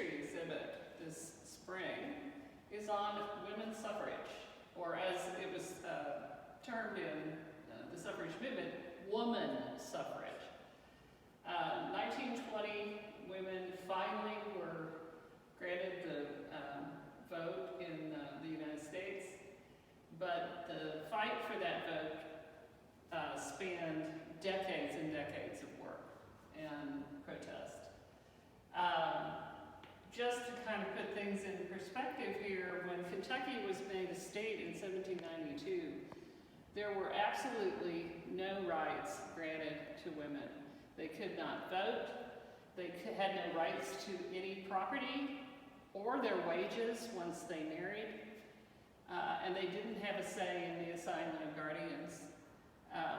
history exhibit this spring is on women's suffrage, or as it was termed in the suffrage movement, woman suffrage. 1920 women finally were granted the vote in the United States, but the fight for that vote spanned decades and decades of work and protest. Just to kind of put things in perspective here, when Kentucky was made a state in 1792, there were absolutely no rights granted to women. They could not vote, they had no rights to any property or their wages once they married, and they didn't have a say in the assignment of guardians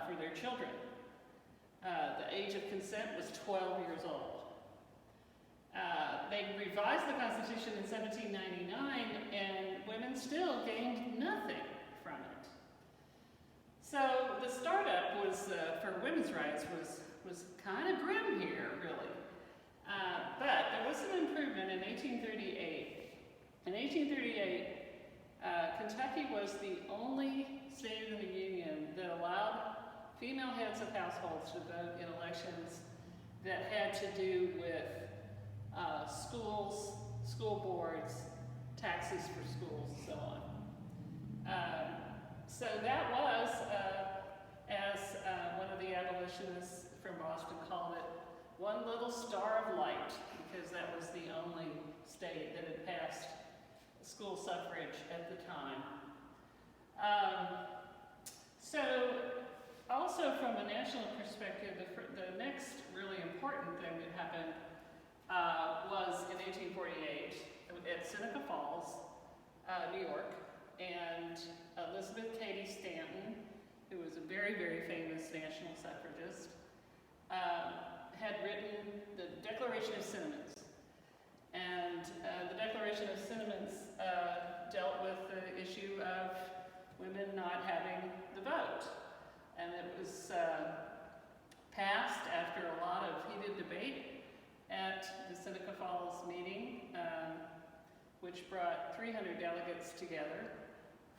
for their children. The age of consent was 12 years old. They revised the Constitution in 1799, and women still gained nothing from it. So the startup was for women's rights was kind of grim here, really. But there was an improvement in 1838. In 1838, Kentucky was the only state in the Union that allowed female heads of households to vote in elections that had to do with schools, school boards, taxes for schools, and so on. So that was, as one of the abolitionists from Boston called it, one little star of light, because that was the only state that had passed school suffrage at the time. So also from a national perspective, the next really important thing that happened was in 1848 at Seneca Falls, New York, and Elizabeth Cady Stanton, who was a very, very famous national suffragist, had written the Declaration of Sentiments. And the Declaration of Sentiments dealt with the issue of women not having the vote. And it was passed after a lot of heated debate at the Seneca Falls meeting, which brought 300 delegates together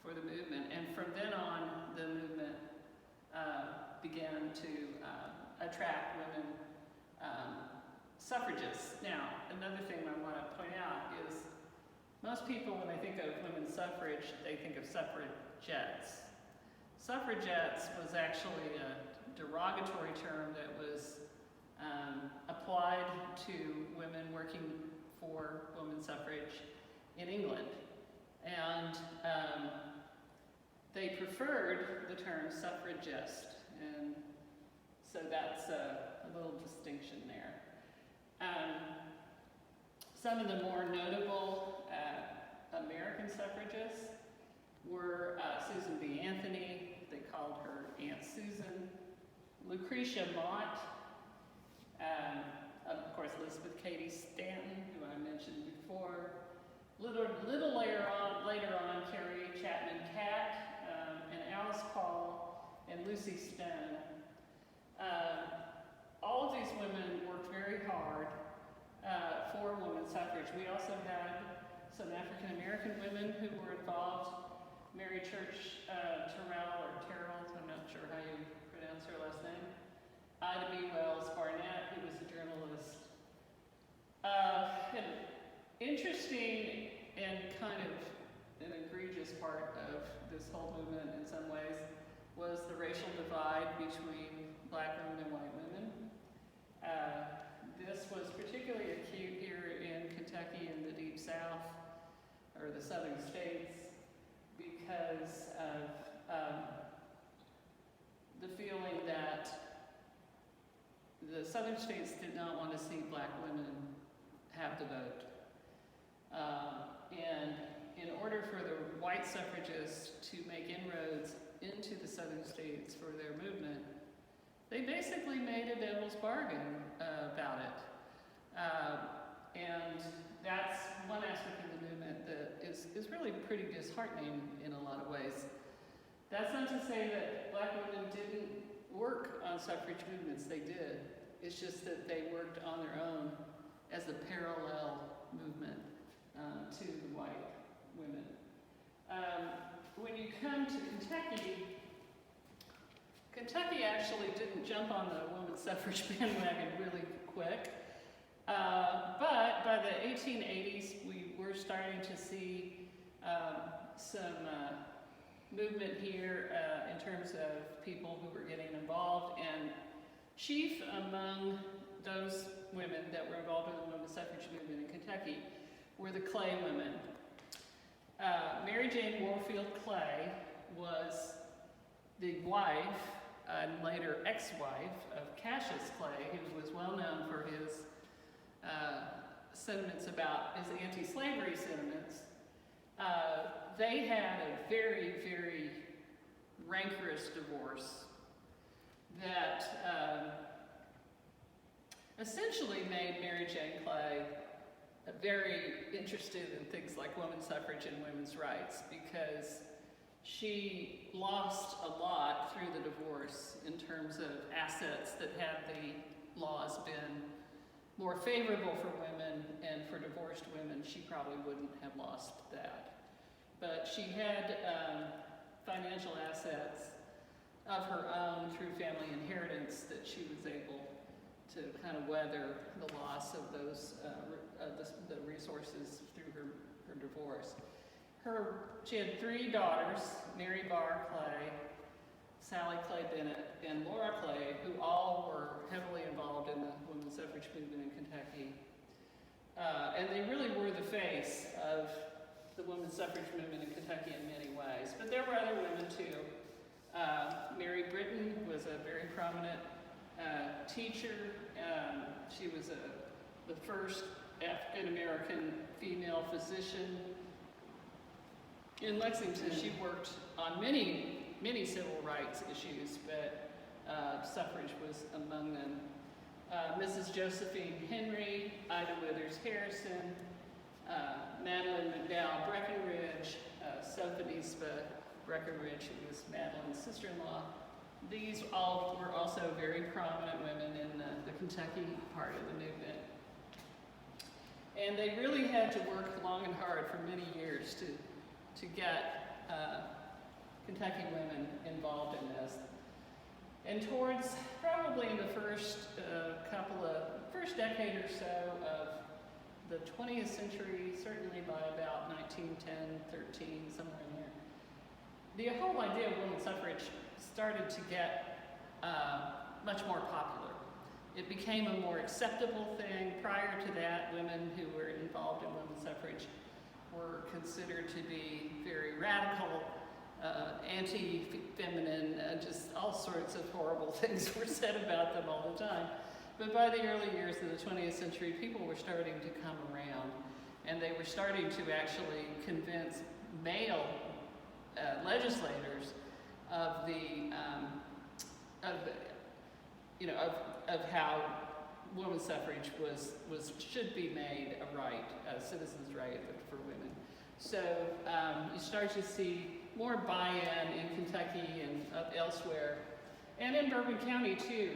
for the movement. And from then on, the movement began to attract women suffragists. Now, another thing I want to point out is most people, when they think of women's suffrage, they think of suffragettes. Suffragettes was actually a derogatory term that was applied to women working for women's suffrage in England. And they preferred the term suffragist, and so that's a little distinction there. Some of the more notable American suffragists were Susan B. Anthony, they called her Aunt Susan, Lucretia Mott, of course Elizabeth Cady Stanton, who I mentioned before, little later on, Carrie Chapman Catt, and Alice Paul, and Lucy Stone. All of these women worked very hard for women's suffrage. We also had some African American women who were involved. Mary Church Terrell, I'm not sure how you pronounce her last name. Ida B. Wells Barnett, who was a journalist. An interesting and kind of an egregious part of this whole movement in some ways was the racial divide between black women and white women. This was particularly acute here in Kentucky in the Deep South, or the southern states, because of the feeling that the southern states did not want to see black women have the vote. And in order for the white suffragists to make inroads into the southern states for their movement, they basically made a devil's bargain about it. And that's one aspect of the movement that is really pretty disheartening in a lot of ways. That's not to say that black women didn't work on suffrage movements, they did. It's just that they worked on their own as a parallel movement to the white women. When you come to Kentucky, Kentucky actually didn't jump on the women's suffrage bandwagon really quick, but by the 1880s we were starting to see some movement here in terms of people who were getting involved, and chief among those women that were involved in the women's suffrage movement in Kentucky were the Clay women. Mary Jane Warfield Clay was the wife and later ex-wife of Cassius Clay, who was well known for his sentiments about his anti-slavery sentiments. They had a very, very rancorous divorce that essentially made Mary Jane Clay very interested in things like women's suffrage and women's rights, because she lost a lot through the divorce in terms of assets that had the laws been more favorable for women and for divorced women, she probably wouldn't have lost that. But she had financial assets of her own through family inheritance that she was able to kind of weather the loss of those the resources through her divorce. She had 3 daughters, Mary Barr Clay, Sally Clay Bennett, and Laura Clay, who all were heavily involved in the women's suffrage movement in Kentucky. And they really were the face of the women's suffrage movement in Kentucky in many ways. But there were other women too. Mary Britton was a very prominent teacher. She was the first African-American female physician in Lexington. She worked on many, many civil rights issues, but suffrage was among them. Mrs. Josephine Henry, Ida Withers Harrison, Madeline McDowell Breckinridge, Sophonisba Breckinridge, who was Madeline's sister-in-law. These all were also very prominent women in the Kentucky part of the movement. And they really had to work long and hard for many years to get Kentucky women involved in this. And towards probably in the first decade or so of the 20th century, certainly by about 1910, 13, somewhere in there, the whole idea of women's suffrage started to get much more popular. It became a more acceptable thing. Prior to that, women who were involved in women's suffrage were considered to be very radical, anti-feminine, just all sorts of horrible things were said about them all the time. But by the early years of the 20th century, people were starting to come around, and they were starting to actually convince male legislators of how women's suffrage should be made a right, a citizen's right for women. So you start to see more buy-in in Kentucky and elsewhere, and in Bourbon County too.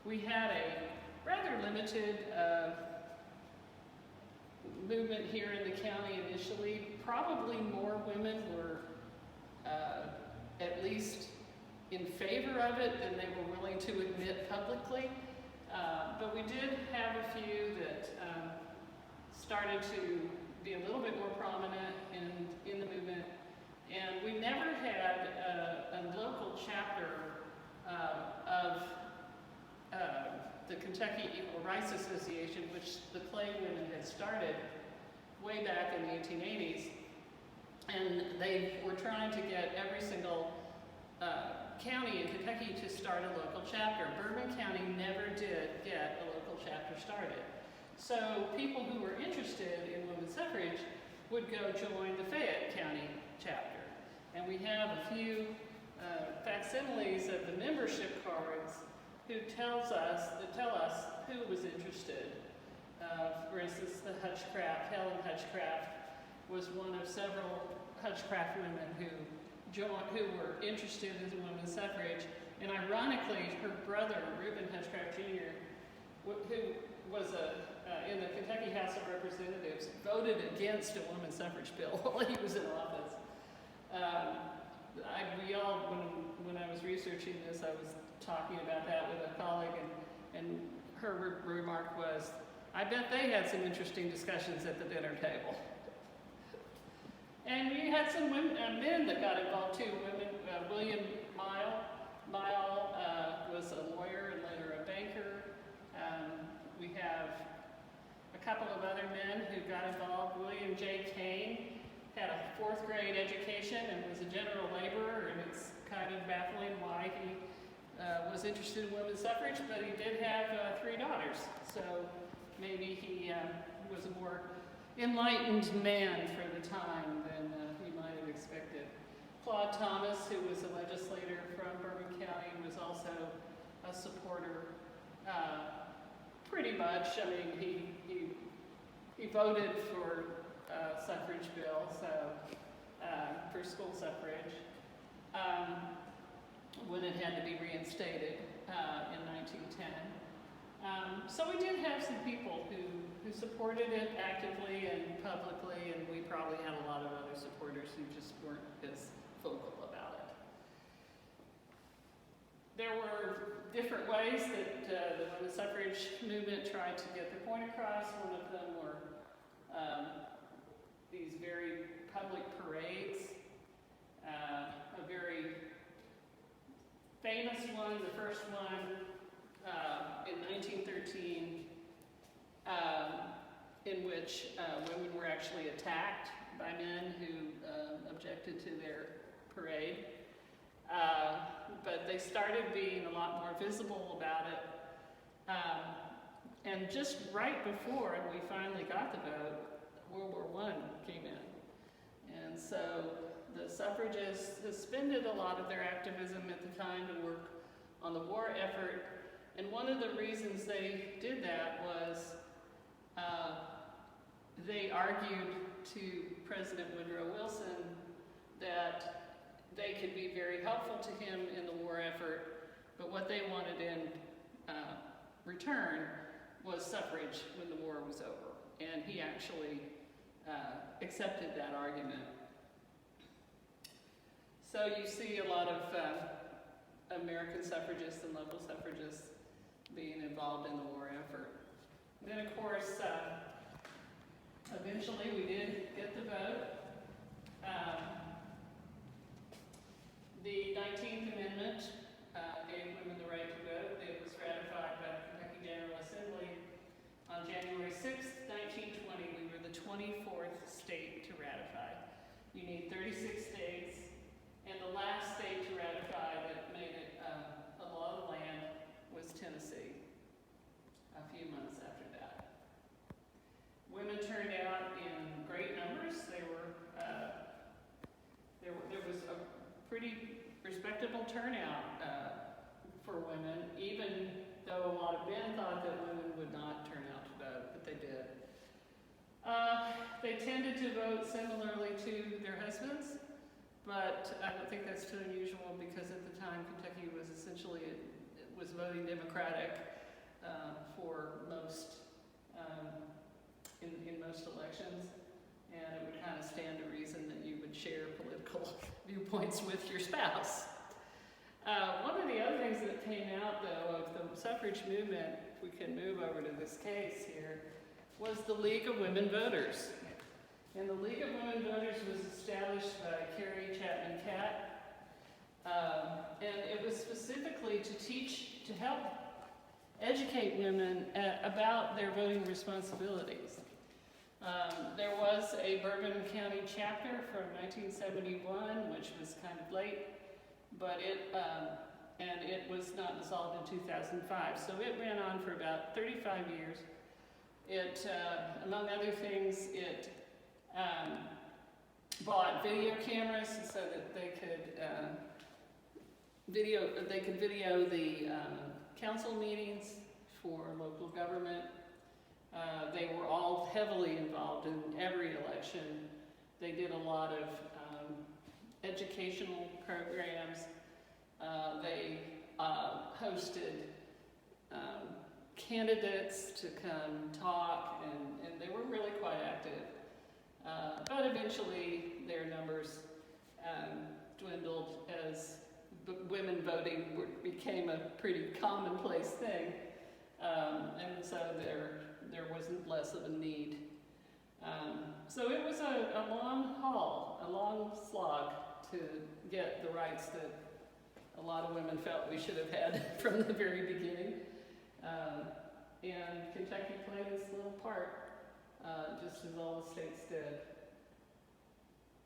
We had a rather limited movement here in the county initially. Probably more women were at least in favor of it than they were willing to admit publicly. But we did have a few that started to be a little bit more prominent in the movement. And we never had a local chapter of the Kentucky Equal Rights Association, which the Clay women had started way back in the 1880s. And they were trying to get every single county in Kentucky to start a local chapter. Bourbon County never did get a local chapter started. So people who were interested in women's suffrage would go join the Fayette County chapter. And we have a few facsimiles of the membership cards who tell us who was interested. For instance, Helen Hutchcraft was one of several Hutchcraft women who were interested in women's suffrage. And ironically, her brother, Reuben Hutchcraft Jr., who was in the Kentucky House of Representatives, voted against a women's suffrage bill while he was in office. When I was researching this, I was talking about that with a colleague, and her remark was, I bet they had some interesting discussions at the dinner table. And we had some men that got involved too. William Mile was a lawyer and later a banker. We have a couple of other men who got involved. William J. Kane had a 4th grade education and was a general laborer, and it's kind of baffling why he was interested in women's suffrage, but he did have 3 daughters, so maybe he was a more enlightened man for the time than you might have expected. Claude Thomas, who was a legislator from Bourbon County, was also a supporter, pretty much. I mean, he voted for suffrage bill, so for school suffrage, when it had to be reinstated in 1910. So we did have some people who supported it actively and publicly, and we probably had a lot of other supporters who just weren't as vocal about it. There were different ways that the women's suffrage movement tried to get their point across. One of them were these very public parades. A very famous one, the first one in 1913, in which women were actually attacked by men who objected to their parade. But they started being a lot more visible about it. And just right before we finally got the vote, World War I came in. And so the suffragists suspended a lot of their activism at the time to work on the war effort. And one of the reasons they did that was they argued to President Woodrow Wilson that they could be very helpful to him in the war effort, but what they wanted in return was suffrage when the war was over. And he actually accepted that argument. So you see a lot of American suffragists and local suffragists being involved in the war effort. And then, of course, eventually we did get the vote. The 19th Amendment gave women the right to vote. It was ratified by the Kentucky General Assembly on January 6th, 1920. We were the 24th state to ratify. You need 36 states, and the last state to ratify that made it a law of the land was Tennessee, a few months after that. Women turned out in great numbers. There was a pretty respectable turnout for women, even though a lot of men thought that women would not turn out to vote, but they did. They tended to vote similarly to their husbands, but I don't think that's too unusual because at the time Kentucky was essentially, it was voting Democratic for most, in most elections, and it would kind of stand to reason that you would share political viewpoints with your spouse. One of the other things that came out, though, of the suffrage movement, if we can move over to this case here, was the League of Women Voters. And the League of Women Voters was established by Carrie Chapman Catt, and it was specifically to help educate women about their voting responsibilities. There was a Bourbon County chapter from 1971, which was kind of late, but it was not dissolved in 2005. So it ran on for about 35 years. It, among other things, it bought video cameras so that they could video the council meetings for local government. They were all heavily involved in every election. They did a lot of educational programs. They hosted candidates to come talk, and they were really quite active. But eventually their numbers dwindled as women voting became a pretty commonplace thing, and so there wasn't less of a need. So it was a long haul, a long slog to get the rights that a lot of women felt we should have had from the very beginning. And Kentucky played its little part, just as all the states did.